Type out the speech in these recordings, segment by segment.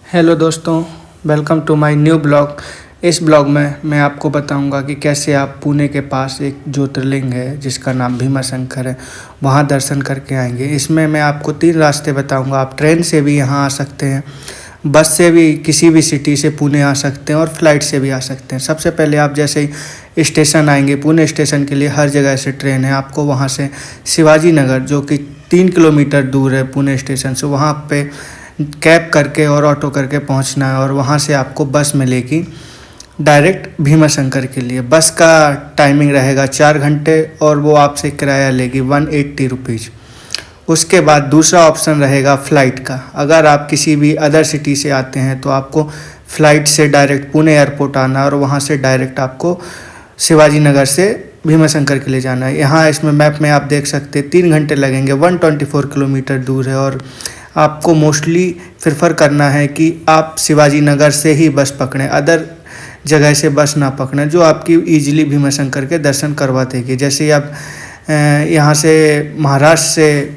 Hello दोस्तों, welcome to my new blog. इस blog में मैं आपको बताऊंगा कि कैसे आप पुणे के पास एक ज्योतिर्लिंग है जिसका नाम भीमाशंकर है, वहां दर्शन करके आएंगे। इसमें मैं आपको 3 रास्ते बताऊंगा। आप ट्रेन से भी यहां आ सकते हैं, बस से भी किसी भी सिटी से पुणे आ सकते हैं और फ्लाइट से भी आ सकते हैं। सबसे पहले आप जैसे ही स्टेशन आएंगे, पुणे स्टेशन के लिए हर जगह से ट्रेन है। आपको वहाँ से शिवाजी नगर, जो कि 3 किलोमीटर दूर है पुणे स्टेशन से, वहाँ पे कैब करके और ऑटो करके पहुंचना है और वहां से आपको बस मिलेगी डायरेक्ट भीमाशंकर के लिए। बस का टाइमिंग रहेगा 4 घंटे और वो आपसे किराया लेगी 180 रुपीज़। उसके बाद दूसरा ऑप्शन रहेगा फ़्लाइट का। अगर आप किसी भी अदर सिटी से आते हैं तो आपको फ़्लाइट से डायरेक्ट पुणे एयरपोर्ट आना और वहाँ से डायरेक्ट आपको शिवाजी नगर से भीमाशंकर के लिए जाना है। यहाँ इसमें मैप में आप देख सकते हैं 3 घंटे लगेंगे, 124 किलोमीटर दूर है। और आपको मोस्टली प्रेफर करना है कि आप शिवाजी नगर से ही बस पकड़ें, अदर जगह से बस ना पकड़ें, जो आपकी ईजिली भीमाशंकर के दर्शन करवा देगी। जैसे ही आप यहाँ से महाराष्ट्र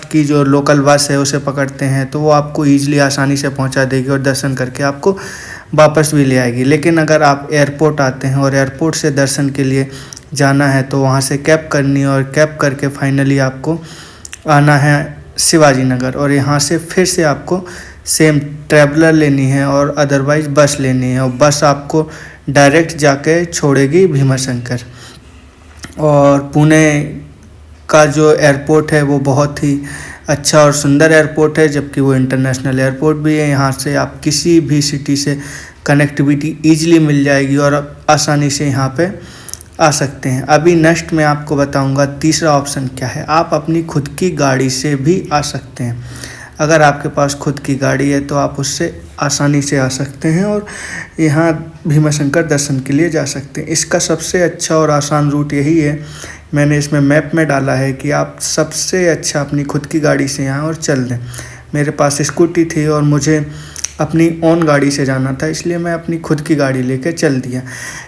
की जो लोकल बस है उसे पकड़ते हैं तो वो आपको ईजिली आसानी से पहुँचा देगी और दर्शन करके आपको वापस भी ले आएगी। लेकिन अगर आप एयरपोर्ट आते हैं और एयरपोर्ट से दर्शन के लिए जाना है तो वहाँ से कैब करनी है और कैब करके फाइनली आपको आना है शिवाजी नगर। और यहाँ से फिर से आपको सेम ट्रैवलर लेनी है और अदरवाइज़ बस लेनी है और बस आपको डायरेक्ट जाके छोड़ेगी भीमाशंकर। और पुणे का जो एयरपोर्ट है वो बहुत ही अच्छा और सुंदर एयरपोर्ट है, जबकि वो इंटरनेशनल एयरपोर्ट भी है। यहाँ से आप किसी भी सिटी से कनेक्टिविटी ईजिली मिल जाएगी और आप आसानी से यहाँ पे आ सकते हैं। अभी नेक्स्ट मैं आपको बताऊंगा तीसरा ऑप्शन क्या है। आप अपनी खुद की गाड़ी से भी आ सकते हैं। अगर आपके पास खुद की गाड़ी है तो आप उससे आसानी से आ सकते हैं और यहाँ भीमाशंकर दर्शन के लिए जा सकते हैं। इसका सबसे अच्छा और आसान रूट यही है, मैंने इसमें मैप में डाला है कि आप सबसे अच्छा अपनी खुद की गाड़ी से यहाँ और चल दें। मेरे पास स्कूटी थी और मुझे अपनी ओन गाड़ी से जाना था, इसलिए मैं अपनी खुद की गाड़ी लेकर चल दिया।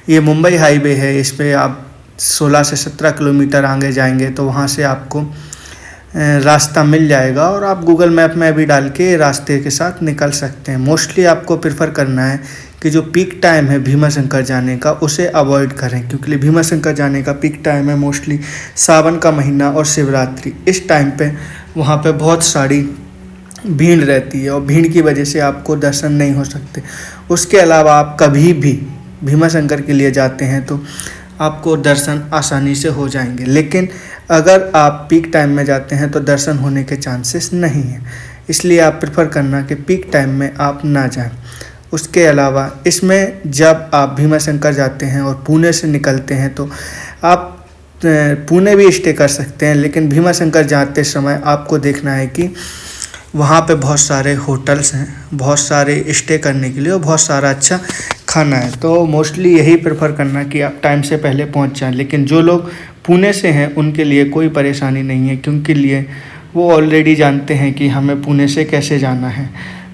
ये मुंबई हाईवे है, इस पर आप 16 से 17 किलोमीटर आगे जाएंगे तो वहाँ से आपको रास्ता मिल जाएगा और आप गूगल मैप में भी डाल के रास्ते के साथ निकल सकते हैं। मोस्टली आपको प्रेफर करना है कि जो पीक टाइम है भीमाशंकर जाने का उसे अवॉइड करें, क्योंकि भीमाशंकर जाने का पीक टाइम है मोस्टली सावन का महीना और शिवरात्रि। इस टाइम पे वहाँ पे बहुत सारी भीड़ रहती है और भीड़ की वजह से आपको दर्शन नहीं हो सकते। उसके अलावा आप कभी भी भीमाशंकर के लिए जाते हैं तो आपको दर्शन आसानी से हो जाएंगे। लेकिन अगर आप पीक टाइम में जाते हैं तो दर्शन होने के चांसेस नहीं हैं, इसलिए आप प्रेफर करना कि पीक टाइम में आप ना जाएं। उसके अलावा इसमें जब आप भीमाशंकर जाते हैं और पुणे से निकलते हैं तो आप पुणे भी स्टे कर सकते हैं, लेकिन भीमाशंकर जाते समय आपको देखना है कि वहाँ पे बहुत सारे होटल्स हैं, बहुत सारे स्टे करने के लिए और बहुत सारा अच्छा खाना है। तो मोस्टली यही प्रेफर करना कि आप टाइम से पहले पहुँच जाएं। लेकिन जो लोग पुणे से हैं उनके लिए कोई परेशानी नहीं है, क्योंकि लिए वो ऑलरेडी जानते हैं कि हमें पुणे से कैसे जाना है।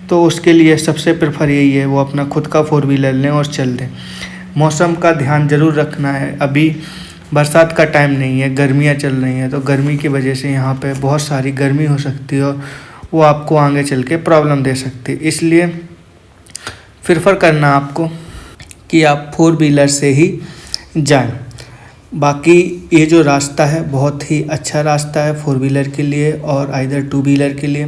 तो उसके लिए सबसे प्रेफर यही है, वो अपना खुद का 4 व्हीलर लें और चल दें। मौसम का ध्यान ज़रूर रखना है। अभी बरसात का टाइम नहीं है, गर्मियाँ चल रही हैं, तो गर्मी की वजह से यहाँ पे बहुत सारी गर्मी हो सकती है और वो आपको आगे चल के प्रॉब्लम दे सकती है। इसलिए प्रेफर करना आपको कि आप 4 व्हीलर से ही जाएं। बाकी ये जो रास्ता है बहुत ही अच्छा रास्ता है 4 व्हीलर के लिए और आइदर 2 व्हीलर के लिए।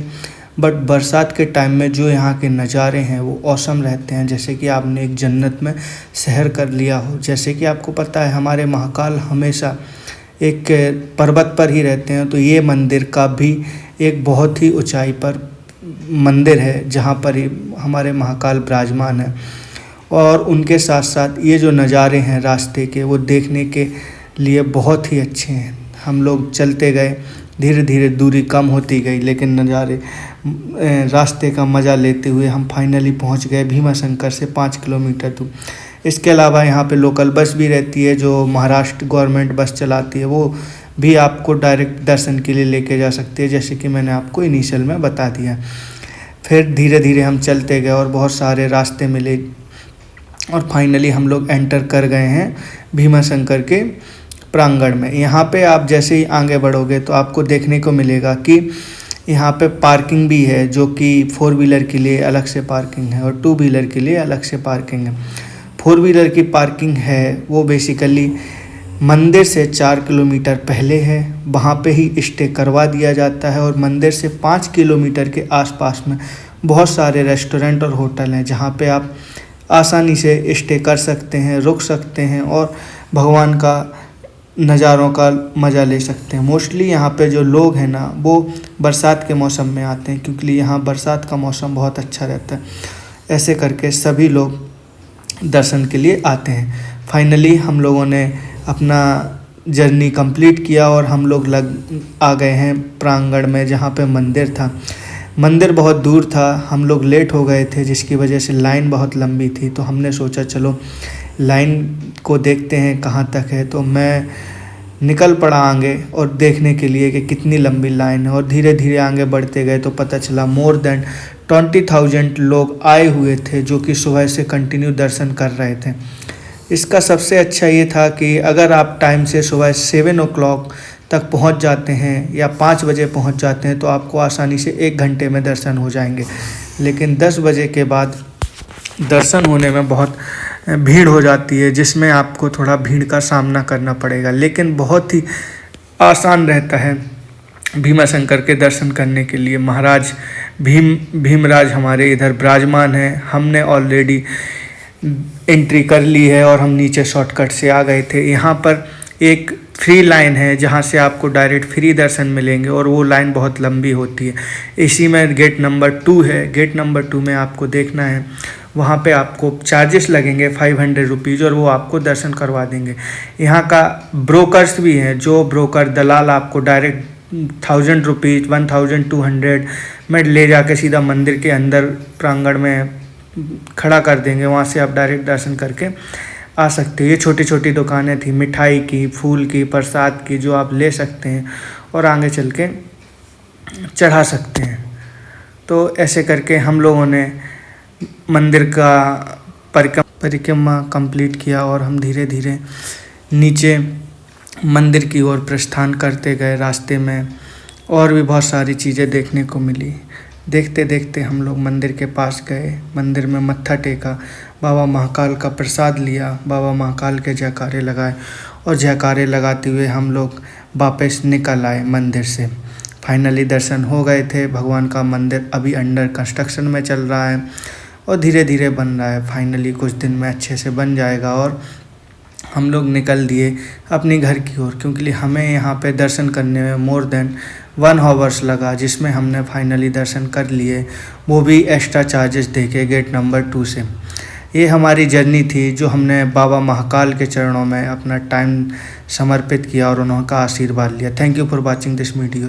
बट बरसात के टाइम में जो यहाँ के नज़ारे हैं वो औसम रहते हैं, जैसे कि आपने एक जन्नत में सहर कर लिया हो। जैसे कि आपको पता है हमारे महाकाल हमेशा एक पर्वत पर ही रहते हैं, तो ये मंदिर का भी एक बहुत ही ऊंचाई पर मंदिर है जहाँ पर हमारे महाकाल विराजमान है। और उनके साथ साथ ये जो नज़ारे हैं रास्ते के वो देखने के लिए बहुत ही अच्छे हैं। हम लोग चलते गए, धीरे धीरे दूरी कम होती गई, लेकिन नज़ारे रास्ते का मज़ा लेते हुए हम फाइनली पहुंच गए भीमाशंकर से 5 किलोमीटर दूर। इसके अलावा यहाँ पे लोकल बस भी रहती है जो महाराष्ट्र गवर्नमेंट बस चलाती है, वो भी आपको डायरेक्ट दर्शन के लिए लेके जा सकती है, जैसे कि मैंने आपको इनिशियल में बता दिया। फिर धीरे धीरे हम चलते गए और बहुत सारे रास्ते मिले और फाइनली हम लोग एंटर कर गए हैं भीमाशंकर के प्रांगण में। यहाँ पे आप जैसे ही आगे बढ़ोगे तो आपको देखने को मिलेगा कि यहाँ पे पार्किंग भी है, जो कि 4 व्हीलर के लिए अलग से पार्किंग है और 2 व्हीलर के लिए अलग से पार्किंग है। 4 व्हीलर की पार्किंग है वो बेसिकली मंदिर से 4 किलोमीटर पहले है, वहाँ पे ही स्टे करवा दिया जाता है। और मंदिर से 5 किलोमीटर के आसपास में बहुत सारे रेस्टोरेंट और होटल हैं, जहाँ पे आप आसानी से स्टे कर सकते हैं, रुक सकते हैं और भगवान का नज़ारों का मज़ा ले सकते हैं। मोस्टली यहाँ पे जो लोग हैं ना, वो बरसात के मौसम में आते हैं, क्योंकि यहाँ बरसात का मौसम बहुत अच्छा रहता है। ऐसे करके सभी लोग दर्शन के लिए आते हैं। फाइनली हम लोगों ने अपना जर्नी कंप्लीट किया और हम लोग आ गए हैं प्रांगण में, जहाँ पे मंदिर था। मंदिर बहुत दूर था, हम लोग लेट हो गए थे, जिसकी वजह से लाइन बहुत लंबी थी। तो हमने सोचा चलो लाइन को देखते हैं कहाँ तक है। तो मैं निकल पड़ा आगे और देखने के लिए कि कितनी लंबी लाइन है। और धीरे धीरे आगे बढ़ते गए तो पता चला मोर देन 20,000 लोग आए हुए थे, जो कि सुबह से कंटिन्यू दर्शन कर रहे थे। इसका सबसे अच्छा ये था कि अगर आप टाइम से सुबह 7 o'clock तक पहुंच जाते हैं या 5 बजे पहुंच जाते हैं तो आपको आसानी से 1 घंटे में दर्शन हो जाएंगे। लेकिन 10 बजे के बाद दर्शन होने में बहुत भीड़ हो जाती है, जिसमें आपको थोड़ा भीड़ का सामना करना पड़ेगा, लेकिन बहुत ही आसान रहता है भीमाशंकर के दर्शन करने के लिए। महाराज भीमराज हमारे इधर विराजमान हैं। हमने ऑलरेडी एंट्री कर ली है और हम नीचे शॉर्टकट से आ गए थे। यहाँ पर एक फ्री लाइन है, जहाँ से आपको डायरेक्ट फ्री दर्शन मिलेंगे और वो लाइन बहुत लंबी होती है। इसी में गेट नंबर 2 है। गेट नंबर 2 में आपको देखना है, वहाँ पे आपको चार्जेस लगेंगे 500 रुपीज़ और वो आपको दर्शन करवा देंगे। यहाँ का ब्रोकर्स भी हैं, जो ब्रोकर दलाल आपको डायरेक्ट 1000 रुपीज़ 1200 में ले जाके सीधा मंदिर के अंदर प्रांगण में खड़ा कर देंगे। वहाँ से आप डायरेक्ट दर्शन करके आ सकते हैं। ये छोटी छोटी दुकानें थी, मिठाई की, फूल की, प्रसाद की, जो आप ले सकते हैं और आगे चल के चढ़ा सकते हैं। तो ऐसे करके हम लोगों ने मंदिर का परिक्रमा कंप्लीट किया और हम धीरे धीरे नीचे मंदिर की ओर प्रस्थान करते गए। रास्ते में और भी बहुत सारी चीज़ें देखने को मिली। देखते देखते हम लोग मंदिर के पास गए, मंदिर में मत्था टेका, बाबा महाकाल का प्रसाद लिया, बाबा महाकाल के जयकारे लगाए और जयकारे लगाते हुए हम लोग वापस निकल आए मंदिर से। फाइनली दर्शन हो गए थे। भगवान का मंदिर अभी अंडर कंस्ट्रक्शन में चल रहा है और धीरे धीरे बन रहा है। फाइनली कुछ दिन में अच्छे से बन जाएगा और हम लोग निकल दिए अपने घर की ओर, क्योंकि हमें यहाँ पे दर्शन करने में मोर देन 1 आवर्स लगा, जिसमें हमने फाइनली दर्शन कर लिए, वो भी एक्स्ट्रा चार्जेस देके गेट नंबर 2 से। ये हमारी जर्नी थी, जो हमने बाबा महाकाल के चरणों में अपना टाइम समर्पित किया और उन्होंने का आशीर्वाद लिया। Thank you for watching this video.